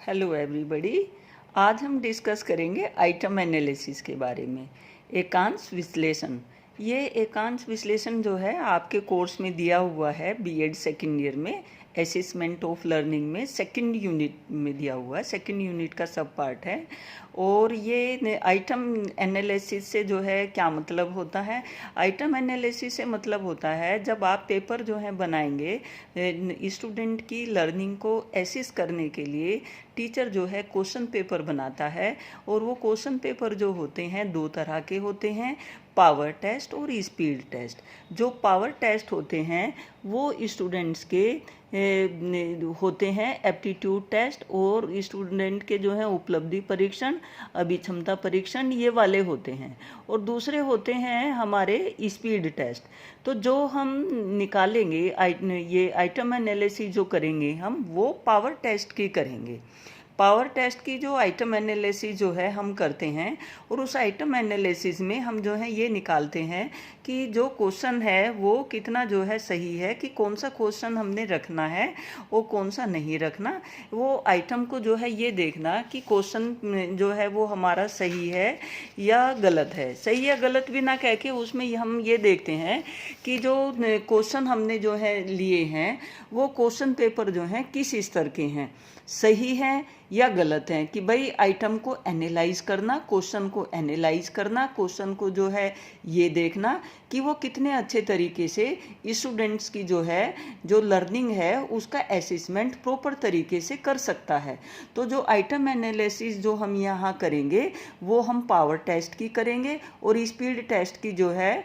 Hello everybody. आज हम discuss करेंगे आइटम एनालिसिस के बारे में। एकांश विश्लेषण। ये एकांश विश्लेषण जो है आपके कोर्स में दिया हुआ है बीएड सेकेंड ईयर में, असेसमेंट ऑफ लर्निंग में सेकंड यूनिट में दिया हुआ है। सेकंड यूनिट का सब पार्ट है। और ये आइटम एनालिसिस से जो है क्या मतलब होता है? आइटम एनालिसिस से मतलब होता है जब आप पेपर जो है बनाएंगे, स्टूडेंट की लर्निंग को एसेस करने के लिए टीचर जो है क्वेश्चन पेपर बनाता है। और वो क्वेश्चन पेपर जो होते हैं दो तरह के होते हैं, पावर टेस्ट और स्पीड टेस्ट। जो पावर टेस्ट होते हैं वो स्टूडेंट्स के होते हैं एप्टीट्यूड टेस्ट, और स्टूडेंट के जो है उपलब्धि परीक्षण, अभिक्षमता परीक्षण, ये वाले होते हैं। और दूसरे होते हैं हमारे स्पीड टेस्ट। तो जो हम निकालेंगे ये आइटम एनालिसिस जो करेंगे हम, वो पावर टेस्ट की करेंगे। पावर टेस्ट की जो आइटम एनालिसिस जो है हम करते हैं, और उस आइटम एनालिसिस में हम जो है ये निकालते हैं कि जो क्वेश्चन है वो कितना जो है सही है, कि कौन सा क्वेश्चन हमने रखना है और कौन सा नहीं रखना। वो आइटम को जो है ये देखना कि क्वेश्चन जो है वो हमारा सही है या गलत है। सही या गलत भी ना कह के उसमें हम ये देखते हैं कि जो क्वेश्चन हमने जो है लिए हैं वो क्वेश्चन पेपर जो हैं किस स्तर के हैं, सही हैं या गलत हैं। कि भाई आइटम को एनालाइज करना, क्वेश्चन को एनालाइज करना, क्वेश्चन को जो है ये देखना कि वो कितने अच्छे तरीके से स्टूडेंट्स की जो है जो लर्निंग है उसका असेसमेंट प्रॉपर तरीके से कर सकता है। तो जो आइटम एनालिसिस जो हम यहाँ करेंगे वो हम पावर टेस्ट की करेंगे, और स्पीड टेस्ट की जो है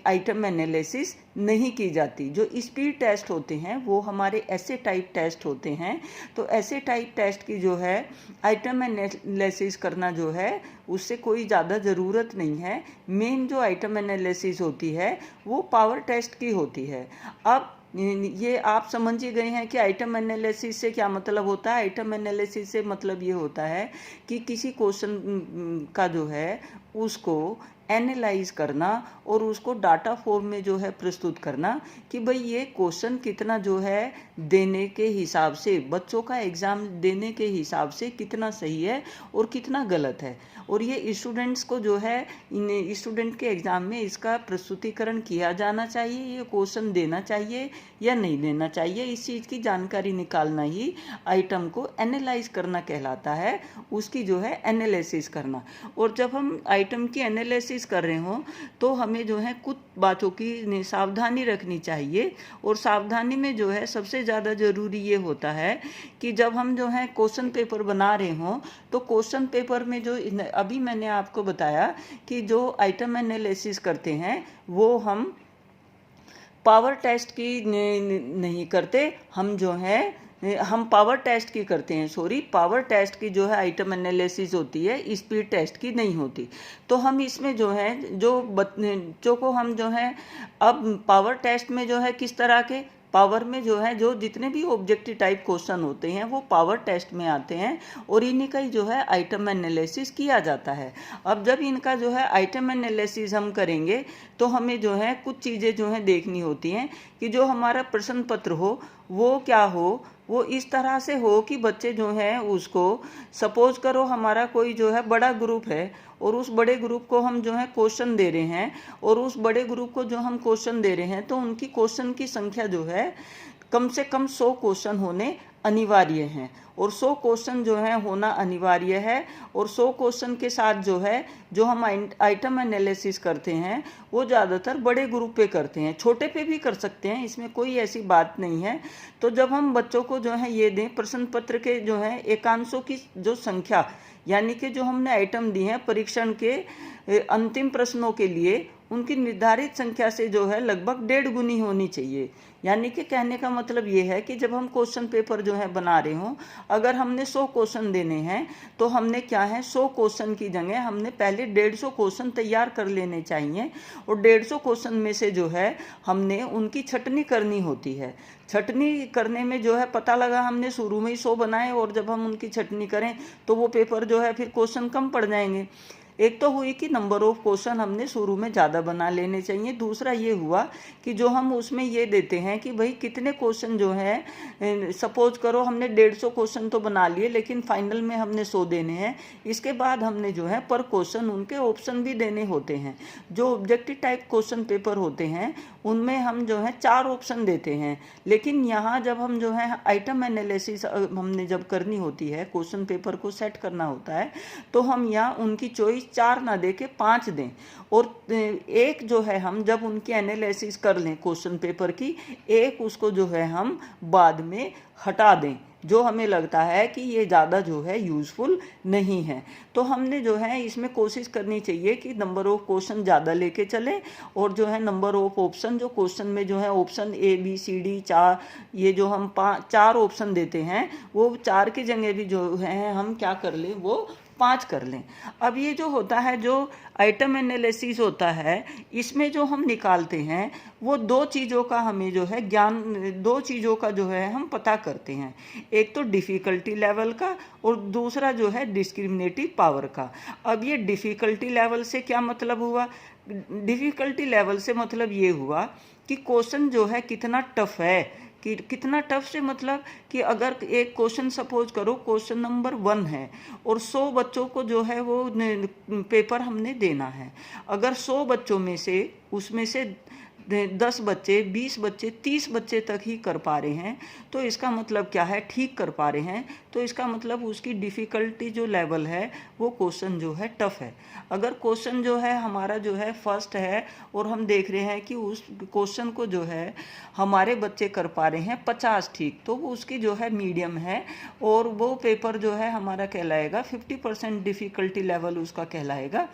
आइटम एनालिसिस नहीं की जाती। जो स्पीड टेस्ट होते हैं वो हमारे ऐसे टाइप टेस्ट होते हैं। तो ऐसे टाइप टेस्ट की जो है आइटम एनालिसिस करना जो है उससे कोई ज़्यादा ज़रूरत नहीं है। मेन जो आइटम एनालिसिस होती है वो पावर टेस्ट की होती है। अब ये आप समझ ही गए हैं कि आइटम एनालिसिस से क्या मतलब होता है। आइटम एनालिसिस से मतलब ये होता है कि किसी क्वेश्चन का जो है उसको एनालाइज करना और उसको डाटा फॉर्म में जो है प्रस्तुत करना कि भाई ये क्वेश्चन कितना जो है देने के हिसाब से, बच्चों का एग्ज़ाम देने के हिसाब से कितना सही है और कितना गलत है। और ये स्टूडेंट्स को जो है स्टूडेंट के एग्ज़ाम में इसका प्रस्तुतिकरण किया जाना चाहिए, ये क्वेश्चन देना चाहिए या नहीं देना चाहिए, इस चीज़ की जानकारी निकालना ही आइटम को एनालाइज करना कहलाता है, उसकी जो है एनालिसिस करना। और जब हम आइटम की एनालिसिस कर रहे हों तो हमें जो है कुछ बातों की सावधानी रखनी चाहिए। और सावधानी में जो है सबसे ज़्यादा ज़रूरी ये होता है कि जब हम जो है क्वेश्चन पेपर बना रहे हों तो क्वेश्चन पेपर में जो अभी मैंने आपको बताया कि जो आइटम एनालिसिस करते हैं वो हम पावर टेस्ट की नहीं करते, हम जो है हम पावर टेस्ट की करते हैं। पावर टेस्ट की जो है आइटम एनालिसिस होती है, स्पीड टेस्ट की नहीं होती। तो हम इसमें जो है जो बच्चों को हम जो है अब पावर टेस्ट में जो है किस तरह के पावर में जो है जो जितने भी ऑब्जेक्टिव टाइप क्वेश्चन होते हैं वो पावर टेस्ट में आते हैं, और इन्हीं का ही जो है आइटम एनालिसिस किया जाता है। अब जब इनका जो है आइटम एनालिसिस हम करेंगे तो हमें जो है कुछ चीज़ें जो है देखनी होती हैं कि जो हमारा प्रश्न पत्र हो वो क्या हो, वो इस तरह से हो कि बच्चे जो हैं उसको, सपोज करो हमारा कोई जो है बड़ा ग्रुप है और उस बड़े ग्रुप को हम जो है क्वेश्चन दे रहे हैं, और उस बड़े ग्रुप को जो हम क्वेश्चन दे रहे हैं तो उनकी क्वेश्चन की संख्या जो है कम से कम 100 क्वेश्चन होने अनिवार्य हैं। और 100 क्वेश्चन जो है होना अनिवार्य है। और 100 क्वेश्चन के साथ जो है जो हम आइटम एनालिसिस करते हैं वो ज़्यादातर बड़े ग्रुप पे करते हैं, छोटे पे भी कर सकते हैं, इसमें कोई ऐसी बात नहीं है। तो जब हम बच्चों को जो है ये दें प्रश्न पत्र के जो है एकांशों की जो संख्या, यानी कि जो हमने आइटम दी हैं परीक्षण के अंतिम प्रश्नों के लिए, उनकी निर्धारित संख्या से जो है लगभग 1.5 गुनी होनी चाहिए। यानी कि कहने का मतलब ये है कि जब हम क्वेश्चन पेपर जो है बना रहे हों, अगर हमने 100 क्वेश्चन देने हैं तो हमने क्या है 100 क्वेश्चन की जगह हमने पहले 150 क्वेश्चन तैयार कर लेने चाहिए। और 150 क्वेश्चन में से जो है हमने उनकी छटनी करनी होती है। छटनी करने में जो है पता लगा हमने शुरू में ही 100 बनाए और जब हम उनकी छटनी करें तो वो पेपर जो है फिर क्वेश्चन कम पड़ जाएंगे। एक तो हुई कि नंबर ऑफ क्वेश्चन हमने शुरू में ज़्यादा बना लेने चाहिए। दूसरा ये हुआ कि जो हम उसमें ये देते हैं कि भाई कितने क्वेश्चन जो है, सपोज करो हमने 150 क्वेश्चन तो बना लिए लेकिन फाइनल में हमने 100 देने हैं। इसके बाद हमने जो है पर क्वेश्चन उनके ऑप्शन भी देने होते हैं। जो ऑब्जेक्टिव टाइप क्वेश्चन पेपर होते हैं उनमें हम जो है 4 ऑप्शन देते हैं, लेकिन यहाँ जब हम जो है आइटम एनालिसिस हमने जब करनी होती है, क्वेश्चन पेपर को सेट करना होता है, तो हम यहाँ उनकी चॉइस 4 ना दे के 5 दें। और एक जो है हम जब उनकी एनालिसिस कर लें क्वेश्चन पेपर की, एक उसको जो है हम बाद में हटा दें जो हमें लगता है कि ये ज़्यादा जो है यूज़फुल नहीं है। तो हमने जो है इसमें कोशिश करनी चाहिए कि नंबर ऑफ क्वेश्चन ज़्यादा लेके चलें, और जो है नंबर ऑफ ऑप्शन जो क्वेश्चन में जो है ऑप्शन ABCD 4, ये जो हम 4 ऑप्शन देते हैं वो 4 की जगह भी जो है हम क्या कर लें, वो 5 कर लें। अब ये जो होता है, जो आइटम एनालिसिस होता है, इसमें जो हम निकालते हैं वो 2 चीज़ों का हमें जो है ज्ञान, 2 चीज़ों का जो है हम पता करते हैं। एक तो डिफ़िकल्टी लेवल का और दूसरा जो है डिस्क्रिमिनेटिव पावर का। अब ये डिफ़िकल्टी लेवल से क्या मतलब हुआ? डिफ़िकल्टी लेवल से मतलब ये हुआ कि क्वेश्चन जो है कितना टफ है, कि कितना टफ से मतलब कि अगर एक क्वेश्चन सपोज करो क्वेश्चन नंबर 1 है और 100 बच्चों को जो है वो पेपर हमने देना है। अगर 100 बच्चों में से उसमें से 10 बच्चे, 20 बच्चे, 30 बच्चे तक ही कर पा रहे हैं, तो इसका मतलब क्या है, ठीक कर पा रहे हैं, तो इसका मतलब उसकी डिफ़िकल्टी जो लेवल है वो क्वेश्चन जो है टफ है। अगर क्वेश्चन जो है हमारा जो है फर्स्ट है और हम देख रहे हैं कि उस क्वेश्चन को जो है हमारे बच्चे कर पा रहे हैं 50 ठीक, तो वो उसकी जो है मीडियम है और वो पेपर जो है हमारा कहलाएगा 50% डिफ़िकल्टी लेवल उसका कहलाएगा,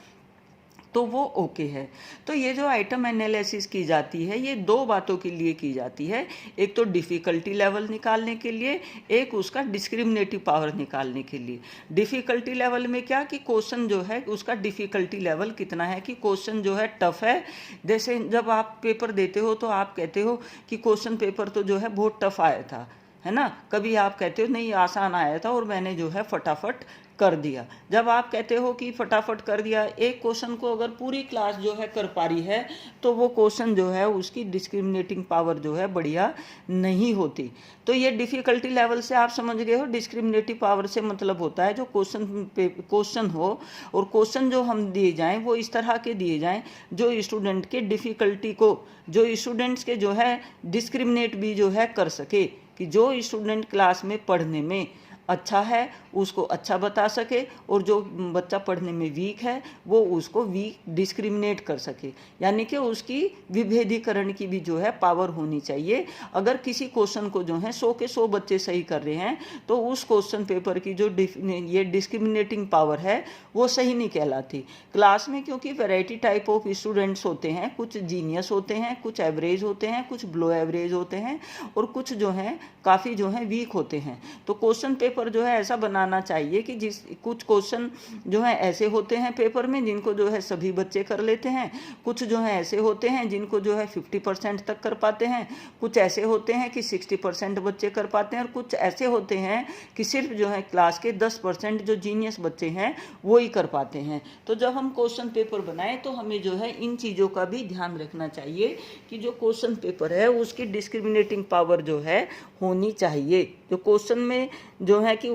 तो वो ओके है। तो ये जो आइटम एनालिसिस की जाती है ये 2 बातों के लिए की जाती है, एक तो डिफ़िकल्टी लेवल निकालने के लिए, एक उसका डिस्क्रिमिनेटिव पावर निकालने के लिए। डिफ़िकल्टी लेवल में क्या कि क्वेश्चन जो है उसका डिफ़िकल्टी लेवल कितना है, कि क्वेश्चन जो है टफ है। जैसे जब आप पेपर देते हो तो आप कहते हो कि क्वेश्चन पेपर तो जो है बहुत टफ आया था, है ना। कभी आप कहते हो नहीं आसान आया था और मैंने जो है फटाफट कर दिया। जब आप कहते हो कि फटाफट कर दिया, एक क्वेश्चन को अगर पूरी क्लास जो है कर पा रही है तो वो क्वेश्चन जो है उसकी डिस्क्रिमिनेटिंग पावर जो है बढ़िया नहीं होती। तो ये डिफ़िकल्टी लेवल से आप समझ गए हो। डिस्क्रिमिनेटिव पावर से मतलब होता है जो क्वेश्चन हो और क्वेश्चन जो हम दिए जाएं वो इस तरह के दिए जाएं जो स्टूडेंट के डिफ़िकल्टी को, जो स्टूडेंट्स के जो है डिस्क्रिमिनेट भी जो है कर सके, कि जो स्टूडेंट क्लास में पढ़ने में अच्छा है उसको अच्छा बता सके और जो बच्चा पढ़ने में वीक है वो उसको वीक डिस्क्रिमिनेट कर सके, यानी कि उसकी विभेदीकरण की भी जो है पावर होनी चाहिए। अगर किसी क्वेश्चन को जो है 100 के 100 बच्चे सही कर रहे हैं तो उस क्वेश्चन पेपर की जो ये डिस्क्रिमिनेटिंग पावर है वो सही नहीं कहलाती क्लास में, क्योंकि वैरायटी टाइप ऑफ स्टूडेंट्स होते हैं, कुछ जीनियस होते हैं, कुछ एवरेज होते हैं, कुछ बिलो एवरेज होते हैं और कुछ जो हैं काफ़ी जो है वीक होते हैं। तो क्वेश्चन पेपर जो है ऐसा बनाना चाहिए कि कुछ क्वेश्चन जो है ऐसे होते हैं पेपर में जिनको जो है सभी बच्चे कर लेते हैं, कुछ जो है ऐसे होते हैं जिनको जो है 50% तक कर पाते हैं, कुछ ऐसे होते हैं कि 60% बच्चे कर पाते हैं और कुछ ऐसे होते हैं कि सिर्फ जो है क्लास के 10% जो जीनियस बच्चे हैं वो ही कर पाते हैं। तो जब हम क्वेश्चन पेपर बनाएं तो हमें जो है इन चीज़ों का भी ध्यान रखना चाहिए कि जो क्वेश्चन पेपर है उसकी डिस्क्रिमिनेटिंग पावर जो है होनी चाहिए। जो क्वेश्चन में जो है कि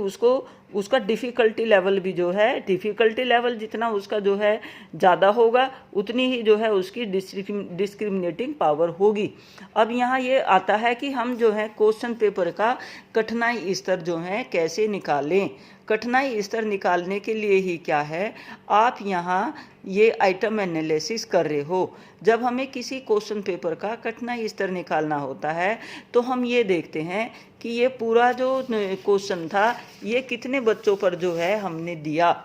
उसका डिफ़िकल्टी लेवल भी जो है, डिफ़िकल्टी लेवल जितना उसका जो है ज़्यादा होगा उतनी ही जो है उसकी डिस्क्रिमिनेटिंग पावर होगी। अब यहाँ ये आता है कि हम जो है क्वेश्चन पेपर का कठिनाई स्तर जो है कैसे निकालें। कठिनाई स्तर निकालने के लिए ही क्या है, आप यहाँ ये आइटम एनालिसिस कर रहे हो। जब हमें किसी क्वेश्चन पेपर का कठिनाई स्तर निकालना होता है तो हम ये देखते हैं कि ये पूरा जो क्वेश्चन था ये कितने बच्चों पर जो है हमने दिया।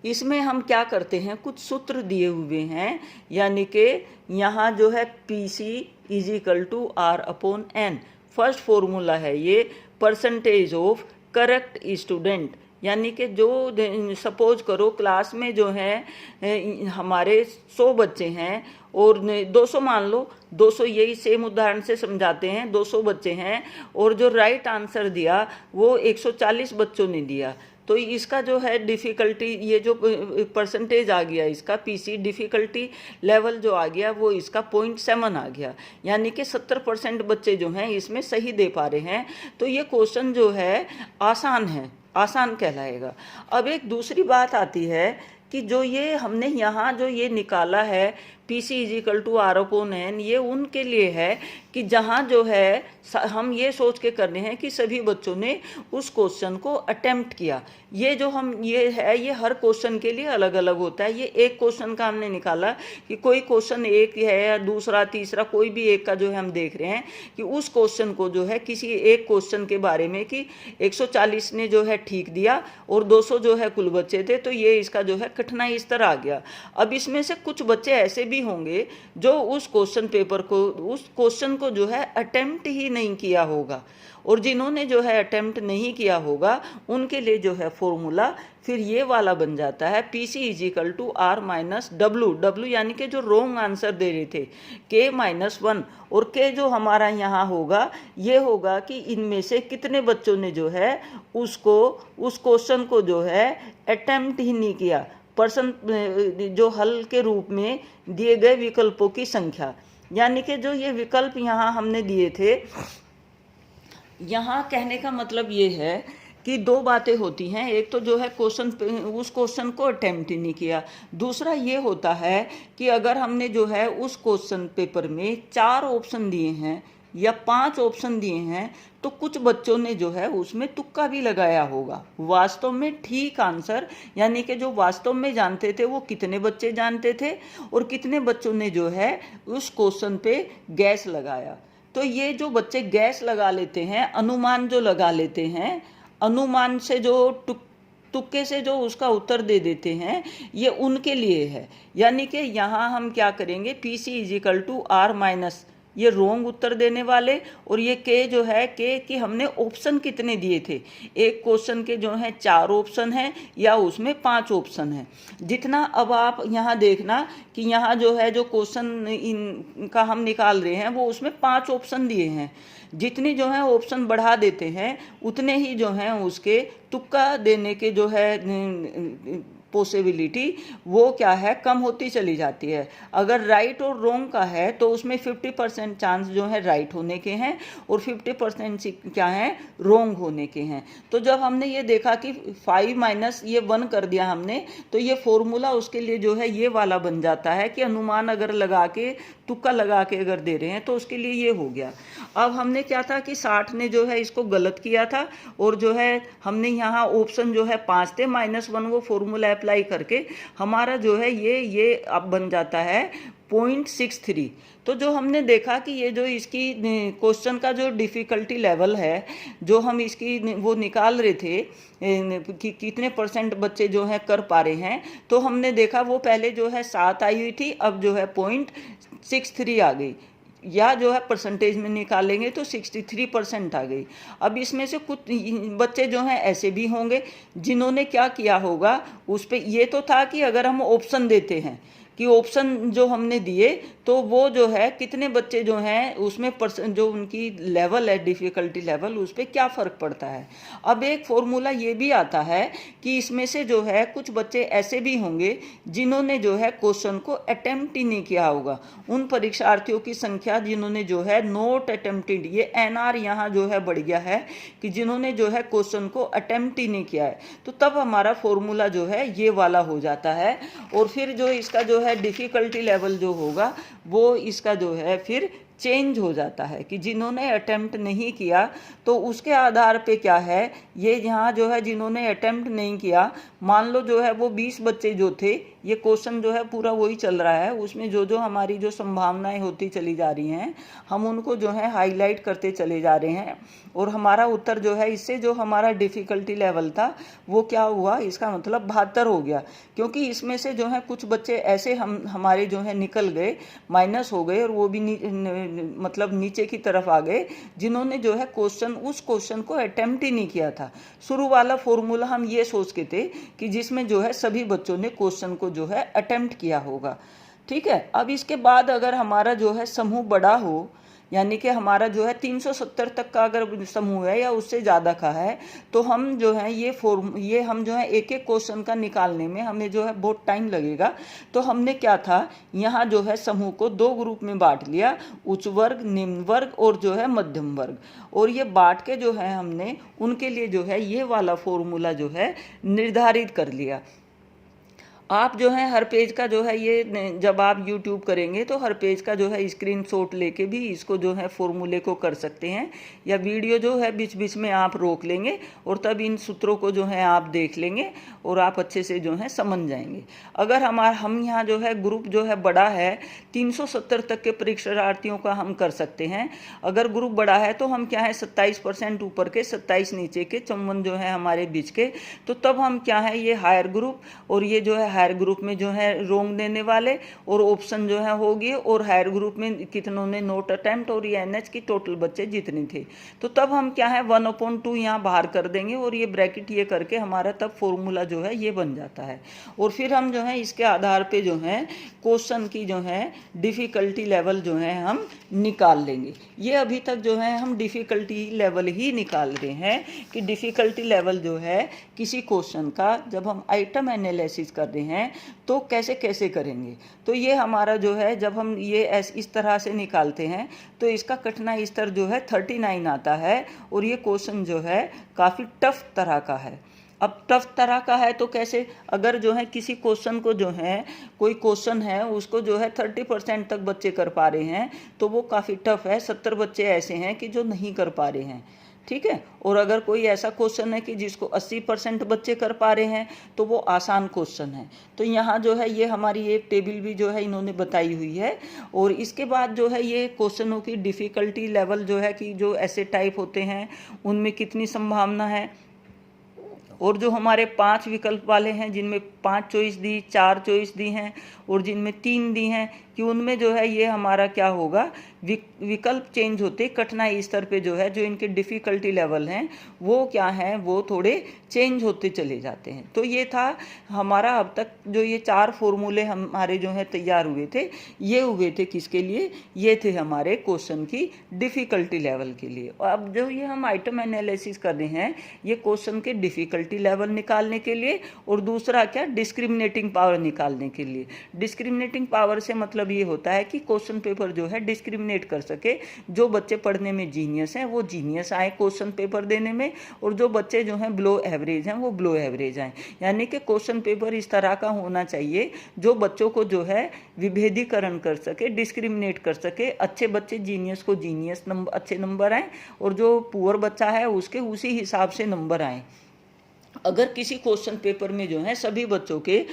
इसमें हम क्या करते हैं, कुछ सूत्र दिए हुए हैं, यानी कि यहाँ जो है PC = R/N। फर्स्ट फॉर्मूला है ये परसेंटेज ऑफ करेक्ट स्टूडेंट, यानी कि जो सपोज करो क्लास में जो है हमारे 100 बच्चे हैं और 200 मान लो, 200 यही सेम उदाहरण से समझाते हैं, 200 बच्चे हैं और जो राइट आंसर दिया वो 140 बच्चों ने दिया। तो इसका जो है डिफ़िकल्टी, ये जो परसेंटेज आ गया इसका पीसी डिफ़िकल्टी लेवल जो आ गया वो इसका 0.7 आ गया, यानी कि 70% बच्चे जो हैं इसमें सही दे पा रहे हैं। तो ये क्वेश्चन जो है आसान है, आसान कहलाएगा। अब एक दूसरी बात आती है कि जो ये हमने यहाँ जो ये निकाला है PC = R/N, ये उनके लिए है कि जहाँ जो है हम ये सोच के करने हैं कि सभी बच्चों ने उस क्वेश्चन को अटेम्प्ट किया। ये जो हम ये है ये हर क्वेश्चन के लिए अलग अलग होता है। ये एक क्वेश्चन का हमने निकाला कि कोई क्वेश्चन एक है या दूसरा तीसरा कोई भी एक का जो है हम देख रहे हैं कि उस क्वेश्चन को जो है किसी एक क्वेश्चन के बारे में कि 140 ने जो है ठीक दिया और 200 जो है कुल बच्चे थे, तो ये इसका जो है कठिनाई इस तरह आ गया। अब इसमें से कुछ बच्चे ऐसे भी होंगे जो उस क्वेश्चन पेपर को, उस क्वेश्चन को जो है अटेम्प्ट ही नहीं किया होगा, और जिन्होंने जो है अटेम्प्ट नहीं किया होगा उनके लिए जो है फॉर्मूला फिर ये वाला बन जाता है PC = R-W। W यानी कि जो रोंग आंसर दे रहे थे K-1, और K जो हमारा यहाँ होगा ये होगा कि इनमें से कितने बच्चों ने जो है उसको उस क्वेश्चन को जो है अटेम्प्ट ही नहीं किया। पर्सन जो हल के रूप में दिए गए विकल्पों की संख्या, यानी कि जो ये विकल्प यहाँ हमने दिए थे, यहाँ कहने का मतलब ये है कि दो बातें होती हैं। एक तो जो है क्वेश्चन, उस क्वेश्चन को अटेम्प्ट ही नहीं किया। दूसरा ये होता है कि अगर हमने जो है उस क्वेश्चन पेपर में 4 ऑप्शन दिए हैं या 5 ऑप्शन दिए हैं तो कुछ बच्चों ने जो है उसमें तुक्का भी लगाया होगा। वास्तव में ठीक आंसर, यानी कि जो वास्तव में जानते थे वो कितने बच्चे जानते थे और कितने बच्चों ने जो है उस क्वेश्चन पे गैस लगाया। तो ये जो बच्चे गैस लगा लेते हैं, अनुमान जो लगा लेते हैं, अनुमान से जो तुक्के से जो उसका उत्तर दे देते हैं, ये उनके लिए है। यानी कि यहाँ हम क्या करेंगे, PC = R-, ये रोंग उत्तर देने वाले, और ये K जो है K कि हमने ऑप्शन कितने दिए थे। एक क्वेश्चन के जो है 4 ऑप्शन हैं या उसमें 5 ऑप्शन हैं। जितना अब आप यहाँ देखना कि यहाँ जो है जो क्वेश्चन इनका हम निकाल रहे हैं वो उसमें 5 ऑप्शन दिए हैं। जितनी जो है ऑप्शन बढ़ा देते हैं उतने ही जो है उसके तुक्का देने के जो है पॉसिबिलिटी वो क्या है, कम होती चली जाती है। अगर राइट और रॉन्ग का है तो उसमें 50% चांस जो है राइट होने के हैं और 50% क्या है, रॉन्ग होने के हैं। तो जब हमने ये देखा कि 5 - ये 1 कर दिया हमने, तो ये फॉर्मूला उसके लिए जो है ये वाला बन जाता है कि अनुमान अगर लगा के, तुक्का लगा के अगर दे रहे हैं तो उसके लिए ये हो गया। अब हमने क्या था कि 60 ने जो है इसको गलत किया था, और जो है हमने यहाँ ऑप्शन जो है 5 थे, -1 वो फॉर्मूला अप्लाई करके हमारा जो है ये अब बन जाता है 0.63। तो जो हमने देखा कि ये जो इसकी क्वेश्चन का जो डिफ़िकल्टी लेवल है, जो हम इसकी वो निकाल रहे थे कि कितने % बच्चे जो हैं कर पा रहे हैं, तो हमने देखा वो पहले जो है 7 आई हुई थी, अब जो है 0.63 आ गई, या जो है परसेंटेज में निकालेंगे तो 63% आ गई। अब इसमें से कुछ बच्चे जो हैं ऐसे भी होंगे जिन्होंने क्या किया होगा, उस पे ये तो था कि अगर हम ऑप्शन देते हैं कि ऑप्शन जो हमने दिए तो वो जो है कितने बच्चे जो हैं उसमें जो उनकी लेवल है, डिफ़िकल्टी लेवल, उस पर क्या फ़र्क पड़ता है। अब एक फॉर्मूला ये भी आता है कि इसमें से जो है कुछ बच्चे ऐसे भी होंगे जिन्होंने जो है क्वेश्चन को अटेम्प्ट ही नहीं किया होगा। उन परीक्षार्थियों की संख्या जिन्होंने जो है नॉट अटेम्प्टेड, ये NR यहाँ जो है बढ़ गया है कि जिन्होंने जो है क्वेश्चन को अटेम्प्ट ही नहीं किया है, तो तब हमारा फॉर्मूला जो है ये वाला हो जाता है। और फिर जो इसका जो है डिफ़िकल्टी लेवल जो होगा वो इसका जो है फिर चेंज हो जाता है कि जिन्होंने अटेम्प्ट नहीं किया, तो उसके आधार पे क्या है, ये यहाँ जो है जिन्होंने अटेम्प्ट नहीं किया, मान लो जो है वो 20 बच्चे जो थे, ये क्वेश्चन जो है पूरा वही चल रहा है, उसमें जो जो हमारी जो संभावनाएं होती चली जा रही हैं हम उनको जो है हाईलाइट करते चले जा रहे हैं, और हमारा उत्तर जो है इससे जो हमारा डिफ़िकल्टी लेवल था वो क्या हुआ, इसका मतलब 72 हो गया। क्योंकि इसमें से जो है कुछ बच्चे ऐसे हमारे जो है निकल गए, माइनस हो गए, और वो भी मतलब नीचे की तरफ आ गए जिन्होंने जो है उस क्वेश्चन को अटेम्प्ट ही नहीं किया था। शुरू वाला फॉर्मूला हम ये सोच के थे कि जिसमें जो है सभी बच्चों ने क्वेश्चन को जो है अटेम्प्ट किया होगा। ठीक है। अब इसके बाद अगर हमारा जो है समूह बड़ा हो, यानी कि हमारा जो है 370 तक का अगर समूह है या उससे ज़्यादा का है, तो हम जो है ये हम जो है एक एक क्वेश्चन का निकालने में हमें जो है बहुत टाइम लगेगा। तो हमने क्या था, यहाँ जो है समूह को 2 ग्रुप में बांट लिया, उच्च वर्ग, निम्न वर्ग और जो है मध्यम वर्ग। और ये बांट के जो है हमने उनके लिए जो है ये वाला फॉर्मूला जो है निर्धारित कर लिया। आप जो है हर पेज का जो है ये जब आप YouTube करेंगे तो हर पेज का जो है स्क्रीनशॉट लेके भी इसको जो है फॉर्मूले को कर सकते हैं, या वीडियो जो है बीच बीच में आप रोक लेंगे और तब इन सूत्रों को जो है आप देख लेंगे और आप अच्छे से जो है समझ जाएंगे। अगर हम यहाँ जो है ग्रुप जो है बड़ा है, 370 तक के परीक्षार्थियों का हम कर सकते हैं। अगर ग्रुप बड़ा है तो हम क्या है 27% ऊपर के 27 नीचे के 54 जो है हमारे बीच के, तो तब हम क्या है ये हायर ग्रुप और ये जो है हायर ग्रुप में जो है रोंग देने वाले और ऑप्शन जो है होगी, और हायर ग्रुप में कितनों ने नोट अटेम्प्ट और ये NH की टोटल बच्चे जितने थे, तो तब हम क्या है 1/2 यहाँ बाहर कर देंगे और ये ब्रैकेट ये करके हमारा तब फॉर्मूला जो है ये बन जाता है। और फिर हम जो है इसके आधार पे जो है क्वेश्चन की जो है डिफ़िकल्टी लेवल जो है हम निकाल लेंगे। ये अभी तक जो है हम डिफ़िकल्टी लेवल ही निकाल रहे हैं कि डिफ़िकल्टी लेवल जो है किसी क्वेश्चन का जब हम आइटम एनालिसिस कर रहे हैं तो कैसे कैसे करेंगे। तो ये हमारा जो है जब हम ये इस तरह से निकालते हैं तो इसका कठिनाई स्तर जो है 39 आता है, और ये क्वेश्चन जो है काफ़ी टफ तरह का है। अब टफ तरह का है तो कैसे, अगर जो है किसी क्वेश्चन को जो है कोई क्वेश्चन है उसको जो है 30% तक बच्चे कर पा रहे हैं तो वो काफ़ी टफ है। 70 बच्चे ऐसे हैं कि जो नहीं कर पा रहे हैं, ठीक है। और अगर कोई ऐसा क्वेश्चन है कि जिसको 80% बच्चे कर पा रहे हैं तो वो आसान क्वेश्चन है। तो यहाँ जो है ये हमारी एक टेबल भी जो है इन्होंने बताई हुई है। और इसके बाद जो है ये क्वेश्चनों की डिफ़िकल्टी लेवल जो है कि जो ऐसे टाइप होते हैं उनमें कितनी संभावना है, और जो हमारे 5 विकल्प वाले हैं जिनमें 5 चॉइस दी, 4 चॉइस दी हैं और जिनमें 3 दी हैं, कि उनमें जो है ये हमारा क्या होगा, विकल्प चेंज होते कठिनाई स्तर पे जो है जो इनके डिफ़िकल्टी लेवल हैं वो क्या हैं, वो थोड़े चेंज होते चले जाते हैं। तो ये था हमारा अब तक जो ये 4 फॉर्मूले हमारे जो है तैयार हुए थे, ये हुए थे किसके लिए, ये थे हमारे क्वेश्चन की डिफ़िकल्टी लेवल के लिए। और अब जो ये हम आइटम एनालिसिस कर रहे हैं ये क्वेश्चन के डिफ़िकल्टी लेवल निकालने के लिए, और दूसरा क्या, डिस्क्रिमिनेटिंग पावर निकालने के लिए। डिस्क्रिमिनेटिंग पावर से मतलब ये होता है कि क्वेश्चन पेपर जो है डिस्क्रिमिनेट कर सके, जो बच्चे पढ़ने में जीनियस हैं वो जीनियस आए क्वेश्चन पेपर देने में, और जो बच्चे जो हैं बिलो एवरेज हैं वो बिलो एवरेज आए। यानी कि क्वेश्चन पेपर इस तरह का होना चाहिए जो बच्चों को जो है विभेदीकरण कर सके, डिस्क्रिमिनेट कर सके। अच्छे बच्चे जीनियस को जीनियस अच्छे नंबर आए और जो पुअर बच्चा है उसके उसी हिसाब से नंबर आए। अगर किसी क्वेश्चन पेपर में जो है सभी बच्चों के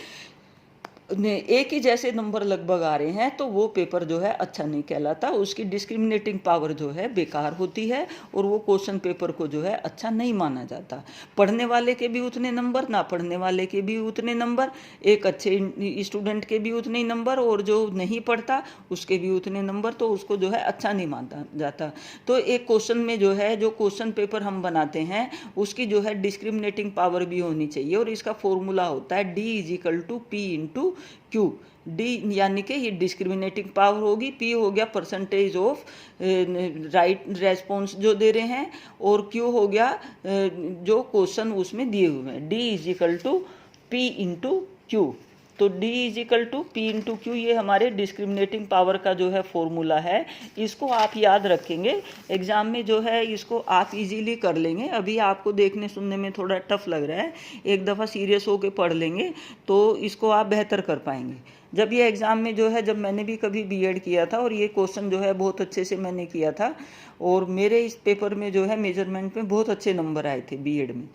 एक ही जैसे नंबर लगभग आ रहे हैं तो वो पेपर जो है अच्छा नहीं कहलाता, उसकी डिस्क्रिमिनेटिंग पावर जो है बेकार होती है और वो क्वेश्चन पेपर को जो है अच्छा नहीं माना जाता। पढ़ने वाले के भी उतने नंबर, ना पढ़ने वाले के भी उतने नंबर, एक अच्छे स्टूडेंट के भी उतने ही नंबर और जो नहीं पढ़ता उसके भी उतने नंबर, तो उसको जो है अच्छा नहीं माना जाता। तो एक क्वेश्चन में जो है जो क्वेश्चन पेपर हम बनाते हैं उसकी जो है डिस्क्रिमिनेटिंग पावर भी होनी चाहिए, और इसका फॉर्मूला होता है D = P × Q। डी यानी कि ये डिस्क्रिमिनेटिंग पावर होगी, पी हो गया परसेंटेज ऑफ राइट रेस्पॉन्स जो दे रहे हैं, और क्यू हो गया जो क्वेश्चन उसमें दिए हुए हैं। D = P × Q। तो D = P × Q ये हमारे डिस्क्रिमिनेटिंग पावर का जो है फॉर्मूला है। इसको आप याद रखेंगे, एग्जाम में जो है इसको आप इजीली कर लेंगे। अभी आपको देखने सुनने में थोड़ा टफ लग रहा है, एक दफ़ा सीरियस होकर पढ़ लेंगे तो इसको आप बेहतर कर पाएंगे। जब ये एग्ज़ाम में जो है, जब मैंने भी कभी B.Ed किया था और ये क्वेश्चन जो है बहुत अच्छे से मैंने किया था, और मेरे इस पेपर में जो है मेजरमेंट में बहुत अच्छे नंबर आए थे B.Ed में।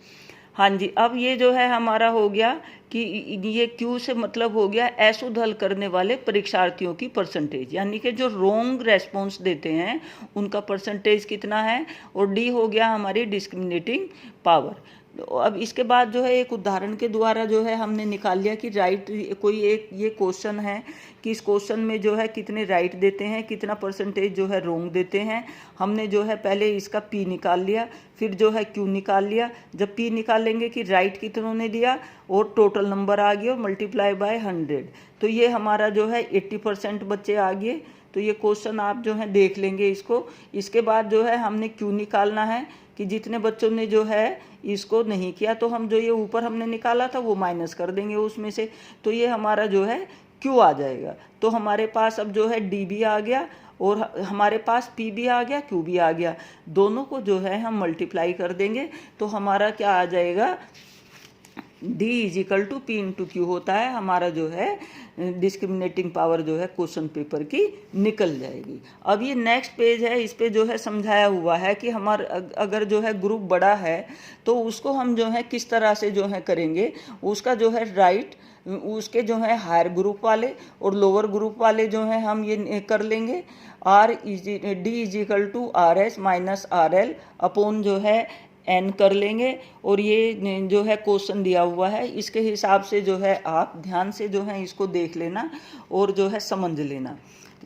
हाँ जी, अब ये जो है हमारा हो गया कि ये क्यू से मतलब हो गया असुध हल करने वाले परीक्षार्थियों की परसेंटेज, यानी कि जो रॉन्ग रेस्पॉन्स देते हैं उनका परसेंटेज कितना है, और डी हो गया हमारी डिस्क्रिमिनेटिंग पावर। अब इसके बाद जो है एक उदाहरण के द्वारा जो है हमने निकाल लिया कि राइट कोई एक ये क्वेश्चन है कि इस क्वेश्चन में जो है कितने राइट देते हैं, कितना परसेंटेज जो है रॉन्ग देते हैं। हमने जो है पहले इसका पी निकाल लिया, फिर जो है क्यू निकाल लिया। जब पी निकालेंगे कि राइट कितनों ने दिया और टोटल नंबर आ गया मल्टीप्लाई बाय 100, तो ये हमारा जो है 80% बच्चे आ गए। तो ये क्वेश्चन आप जो है देख लेंगे इसको। इसके बाद जो है हमने क्यू निकालना है कि जितने बच्चों ने जो है इसको नहीं किया, तो हम जो ये ऊपर हमने निकाला था वो माइनस कर देंगे उसमें से, तो ये हमारा जो है क्यू आ जाएगा। तो हमारे पास अब जो है डी भी आ गया और हमारे पास पी भी आ गया, क्यू भी आ गया। दोनों को जो है हम मल्टीप्लाई कर देंगे तो हमारा क्या आ जाएगा, D is equal to P into Q होता है। हमारा जो है डिस्क्रिमिनेटिंग पावर जो है क्वेश्चन पेपर की निकल जाएगी। अब ये नेक्स्ट पेज है, इस पे जो है समझाया हुआ है कि हमारा अगर जो है ग्रुप बड़ा है तो उसको हम जो है किस तरह से जो है करेंगे। उसका जो है राइट उसके जो है हायर ग्रुप वाले और लोअर ग्रुप वाले जो है हम ये कर लेंगे। D is equal to R S minus R L upon जो है एन कर लेंगे। और ये जो है क्वेश्चन दिया हुआ है, इसके हिसाब से जो है आप ध्यान से जो है इसको देख लेना और जो है समझ लेना।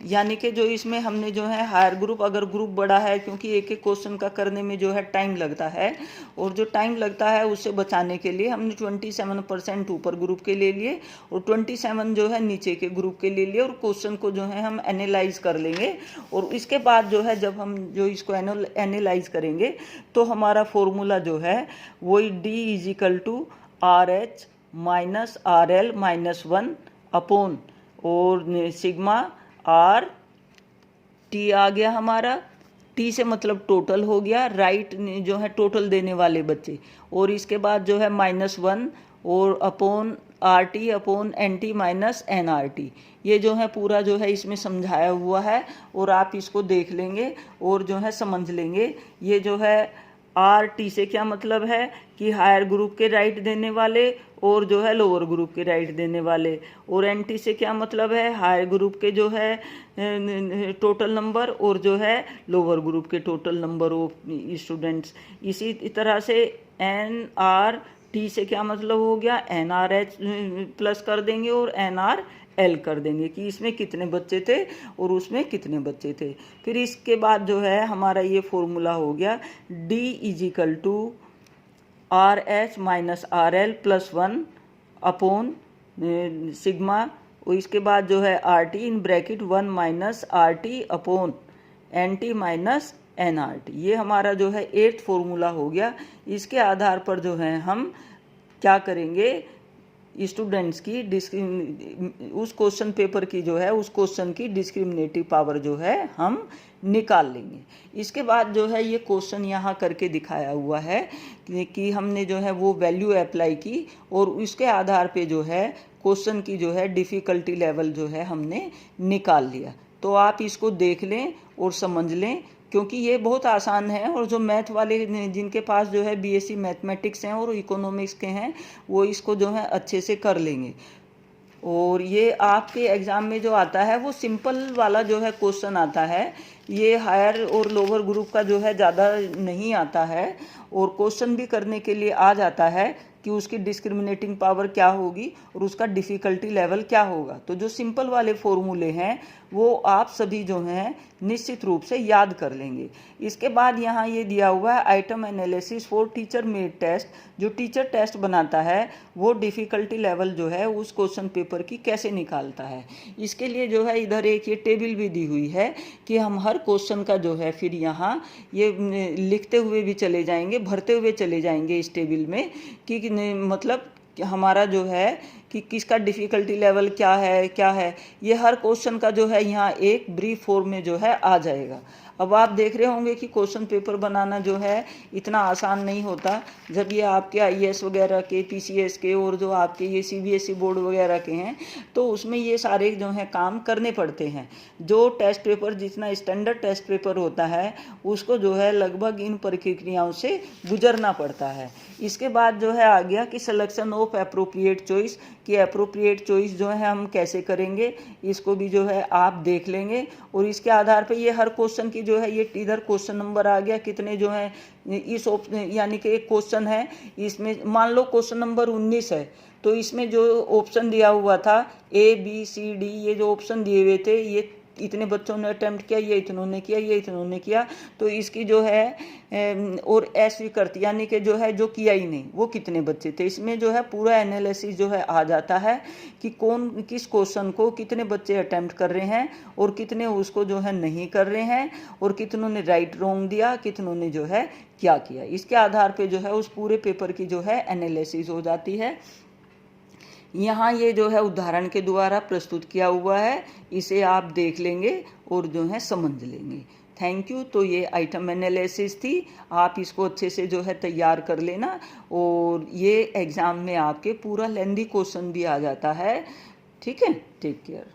यानी कि जो इसमें हमने जो है हायर ग्रुप, अगर ग्रुप बड़ा है, क्योंकि एक एक क्वेश्चन का करने में जो है टाइम लगता है, और जो टाइम लगता है उससे बचाने के लिए हमने 27% ऊपर ग्रुप के ले लिए और 27 जो है नीचे के ग्रुप के ले लिए, और क्वेश्चन को जो है हम एनालाइज कर लेंगे। और इसके बाद जो है जब हम जो इसको एनालाइज करेंगे तो हमारा फॉर्मूला जो है वही D is equal to R H minus R L minus 1 upon और सिग्मा आर टी आ गया हमारा। टी से मतलब टोटल हो गया, राइट जो है टोटल देने वाले बच्चे, और इसके बाद जो है -1 और upon R T upon N T minus N R T. ये जो है पूरा जो है इसमें समझाया हुआ है और आप इसको देख लेंगे और जो है समझ लेंगे। ये जो है आर टी से क्या मतलब है कि हायर ग्रुप के राइट देने वाले और जो है लोअर ग्रुप के राइट देने वाले, और एन टी से क्या मतलब है हायर ग्रुप के जो है टोटल नंबर और जो है लोअर ग्रुप के टोटल नंबर ऑफ स्टूडेंट्स। इसी तरह से एन आर टी से क्या मतलब हो गया, एन आर एच प्लस कर देंगे और एन आर एल कर देंगे कि इसमें कितने बच्चे थे और उसमें कितने बच्चे थे। फिर इसके बाद जो है हमारा ये फॉर्मूला हो गया D is equal to R H minus R L plus 1 upon sigma, और इसके बाद जो है R T in bracket 1 minus R T upon N T minus N R T. ये हमारा जो है 8th फॉर्मूला हो गया। इसके आधार पर जो है हम क्या करेंगे, स्टूडेंट्स की उस क्वेश्चन पेपर की जो है उस क्वेश्चन की डिस्क्रिमिनेटिव पावर जो है हम निकाल लेंगे। इसके बाद जो है ये क्वेश्चन यहाँ करके दिखाया हुआ है कि हमने जो है वो वैल्यू अप्लाई की और उसके आधार पे जो है क्वेश्चन की जो है डिफ़िकल्टी लेवल जो है हमने निकाल लिया। तो आप इसको देख लें और समझ लें, क्योंकि ये बहुत आसान है। और जो मैथ वाले जिनके पास जो है बीएससी मैथमेटिक्स हैं और इकोनॉमिक्स के हैं वो इसको जो है अच्छे से कर लेंगे। और ये आपके एग्ज़ाम में जो आता है वो सिंपल वाला जो है क्वेश्चन आता है, ये हायर और लोअर ग्रुप का जो है ज़्यादा नहीं आता है। और क्वेश्चन भी करने के लिए आ जाता है कि उसकी डिस्क्रिमिनेटिंग पावर क्या होगी और उसका डिफ़िकल्टी लेवल क्या होगा। तो जो सिंपल वाले फॉर्मूले हैं वो आप सभी जो हैं निश्चित रूप से याद कर लेंगे। इसके बाद यहाँ ये दिया हुआ है item analysis for teacher made test. जो टीचर टेस्ट बनाता है वो डिफ़िकल्टी लेवल जो है उस क्वेश्चन पेपर की कैसे निकालता है। इसके लिए जो है इधर एक ये टेबल भी दी हुई है कि हम हर क्वेश्चन का जो है फिर यहाँ ये लिखते हुए भी चले जाएंगे, भरते हुए चले जाएंगे इस टेबल में कि मतलब हमारा जो है कि किसका डिफ़िकल्टी लेवल क्या है, ये हर क्वेश्चन का जो है यहाँ एक ब्रीफ फॉर्म में जो है आ जाएगा। अब आप देख रहे होंगे कि क्वेश्चन पेपर बनाना जो है इतना आसान नहीं होता। जब ये आपके आईएएस वगैरह के, पीसीएस के और जो आपके ये सीबीएसई बोर्ड वगैरह के हैं तो उसमें ये सारे जो हैं काम करने पड़ते हैं। जो टेस्ट पेपर जितना स्टैंडर्ड टेस्ट पेपर होता है उसको जो है लगभग इन प्रक्रियाओं से गुजरना पड़ता है। इसके बाद जो है आ गया कि सिलेक्शन ऑफ एप्रोप्रिएट चॉइस, कि एप्रोप्रिएट चॉइस जो है हम कैसे करेंगे, इसको भी जो है आप देख लेंगे। और इसके आधार पे ये हर क्वेश्चन की जो है ये इधर क्वेश्चन नंबर आ गया कितने जो है इस यानी कि एक क्वेश्चन है इसमें मान लो क्वेश्चन नंबर 19 है तो इसमें जो ऑप्शन दिया हुआ था A B C D, ये जो ऑप्शन दिए हुए थे ये इतने बच्चों ने अटेम्प्ट किया, ये इतनों ने किया, ये इतनों ने किया, तो इसकी जो है और ऐसी करती, यानी कि जो है जो किया ही नहीं वो कितने बच्चे थे। इसमें जो है पूरा एनालिसिस जो है आ जाता है कि कौन किस क्वेश्चन को कितने बच्चे अटेम्प्ट कर रहे हैं और कितने उसको जो है नहीं कर रहे हैं, और कितनों ने राइट रॉन्ग दिया, कितनों ने जो है क्या किया। इसके आधार पे जो है उस पूरे पेपर की जो है एनालिसिस हो जाती है। यहाँ ये जो है उदाहरण के द्वारा प्रस्तुत किया हुआ है, इसे आप देख लेंगे और जो है समझ लेंगे। Thank you. तो ये आइटम एनालिसिस थी, आप इसको अच्छे से जो है तैयार कर लेना, और ये एग्ज़ाम में आपके पूरा लेंदी क्वेश्चन भी आ जाता है। ठीक है, टेक केयर।